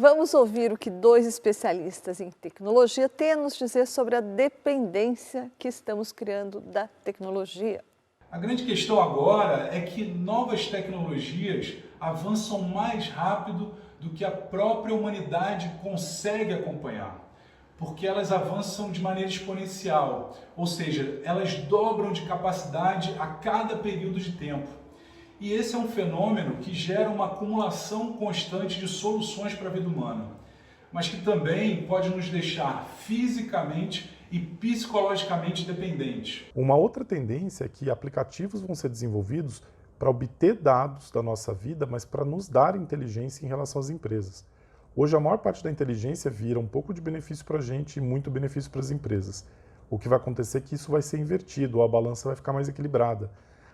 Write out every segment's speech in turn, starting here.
Vamos ouvir o que dois especialistas em tecnologia têm a nos dizer sobre a dependência que estamos criando da tecnologia. A grande questão agora é que novas tecnologias avançam mais rápido do que a própria humanidade consegue acompanhar, porque elas avançam de maneira exponencial, ou seja, elas dobram de capacidade a cada período de tempo. E esse é um fenômeno que gera uma acumulação constante de soluções para a vida humana, mas que também pode nos deixar fisicamente e psicologicamente dependentes. Uma outra tendência é que aplicativos vão ser desenvolvidos para obter dados da nossa vida, mas para nos dar inteligência em relação às empresas. Hoje, a maior parte da inteligência vira um pouco de benefício para a gente e muito benefício para as empresas. O que vai acontecer é que isso vai ser invertido, a balança vai ficar mais equilibrada.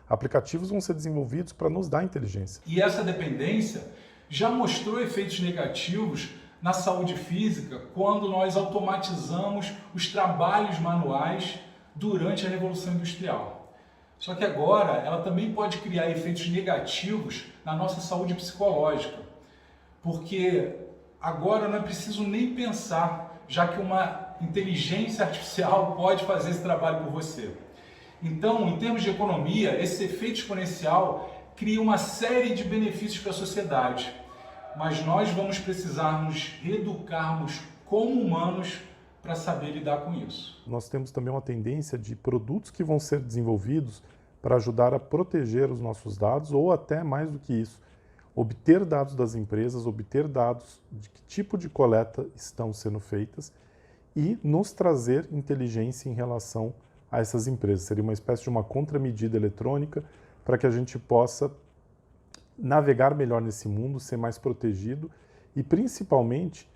Aplicativos vão ser desenvolvidos para nos dar inteligência. E essa dependência já mostrou efeitos negativos na saúde física quando nós automatizamos os trabalhos manuais durante a Revolução Industrial. Só que agora ela também pode criar efeitos negativos na nossa saúde psicológica, porque agora não é preciso nem pensar, já que uma inteligência artificial pode fazer esse trabalho por você. Então, em termos de economia, esse efeito exponencial cria uma série de benefícios para a sociedade, mas nós vamos precisar nos reeducarmos como humanos para saber lidar com isso. Nós temos também uma tendência de produtos que vão ser desenvolvidos para ajudar a proteger os nossos dados, ou até mais do que isso, obter dados das empresas, obter dados de que tipo de coleta estão sendo feitas e nos trazer inteligência em relação a essas empresas. Seria uma espécie de uma contramedida eletrônica para que a gente possa navegar melhor nesse mundo, ser mais protegido e, principalmente,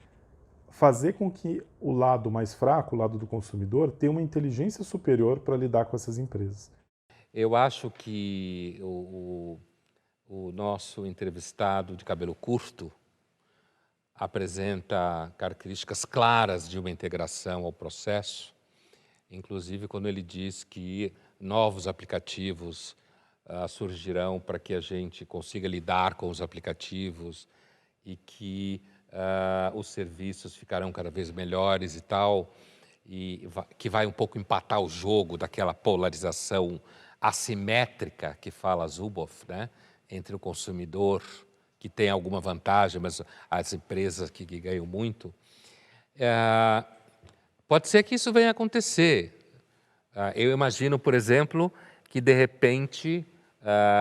fazer com que o lado mais fraco, o lado do consumidor, tenha uma inteligência superior para lidar com essas empresas. Eu acho que o nosso entrevistado de cabelo curto apresenta características claras de uma integração ao processo, inclusive quando ele diz que novos aplicativos surgirão para que a gente consiga lidar com os aplicativos e que os serviços ficarão cada vez melhores e tal, e que vai um pouco empatar o jogo daquela polarização assimétrica que fala Zuboff, né, entre o consumidor, que tem alguma vantagem, mas as empresas que ganham muito. Pode ser que isso venha a acontecer. Eu imagino, por exemplo, que de repente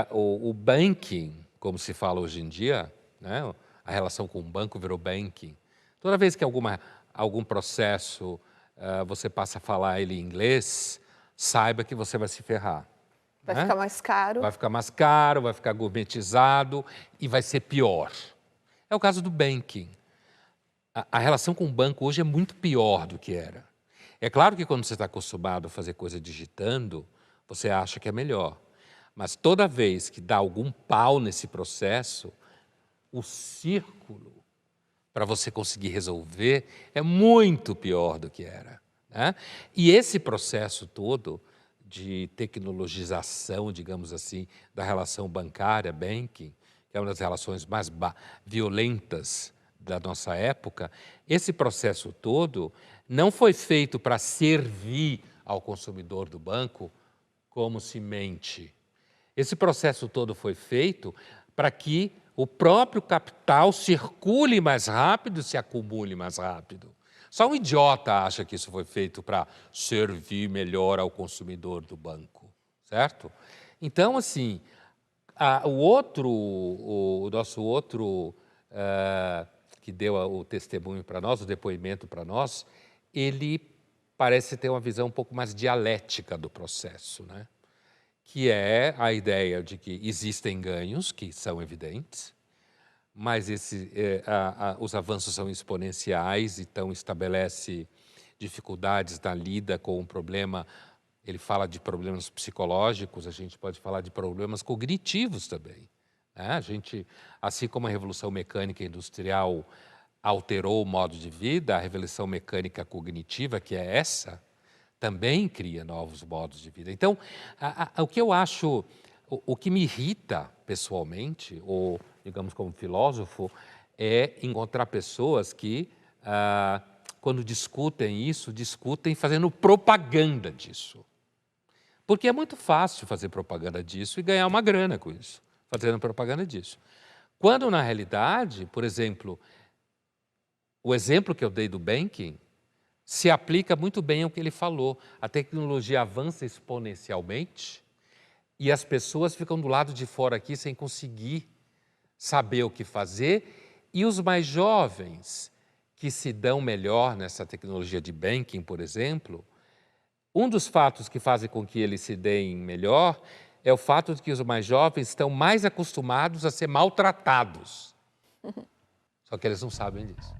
o banking, como se fala hoje em dia, né, a relação com o banco virou banking. Toda vez que algum processo você passa a falar ele em inglês, saiba que você vai se ferrar. Vai ficar mais caro. Vai ficar mais caro, vai ficar gourmetizado e vai ser pior. É o caso do banking. A relação com o banco hoje é muito pior do que era. É claro que quando você está acostumado a fazer coisa digitando, você acha que é melhor. Mas toda vez que dá algum pau nesse processo, o círculo para você conseguir resolver é muito pior do que era, né? E esse processo todo de tecnologização, digamos assim, da relação bancária, banking, que é uma das relações mais violentas da nossa época, esse processo todo não foi feito para servir ao consumidor do banco como se mente. Esse processo todo foi feito para que o próprio capital circule mais rápido e se acumule mais rápido. Só um idiota acha que isso foi feito para servir melhor ao consumidor do banco, certo? Então, assim, o nosso outro que deu o testemunho para nós, o depoimento para nós, ele parece ter uma visão um pouco mais dialética do processo, né? Que é a ideia de que existem ganhos, que são evidentes, mas os avanços são exponenciais, então estabelece dificuldades na lida com o problema. Ele fala de problemas psicológicos, a gente pode falar de problemas cognitivos também, né? A gente, assim como a Revolução Mecânica e Industrial alterou o modo de vida, a Revolução Mecânica Cognitiva, que é essa, também cria novos modos de vida. Então, o que eu acho, o que me irrita pessoalmente, ou digamos como filósofo, é encontrar pessoas que, quando discutem isso, discutem fazendo propaganda disso. Porque é muito fácil fazer propaganda disso e ganhar uma grana com isso, fazendo propaganda disso. Quando, na realidade, por exemplo, o exemplo que eu dei do banking se aplica muito bem ao que ele falou. A tecnologia avança exponencialmente e as pessoas ficam do lado de fora aqui sem conseguir saber o que fazer. E os mais jovens, que se dão melhor nessa tecnologia de banking, por exemplo, um dos fatos que fazem com que eles se deem melhor é o fato de que os mais jovens estão mais acostumados a ser maltratados. Só que eles não sabem disso.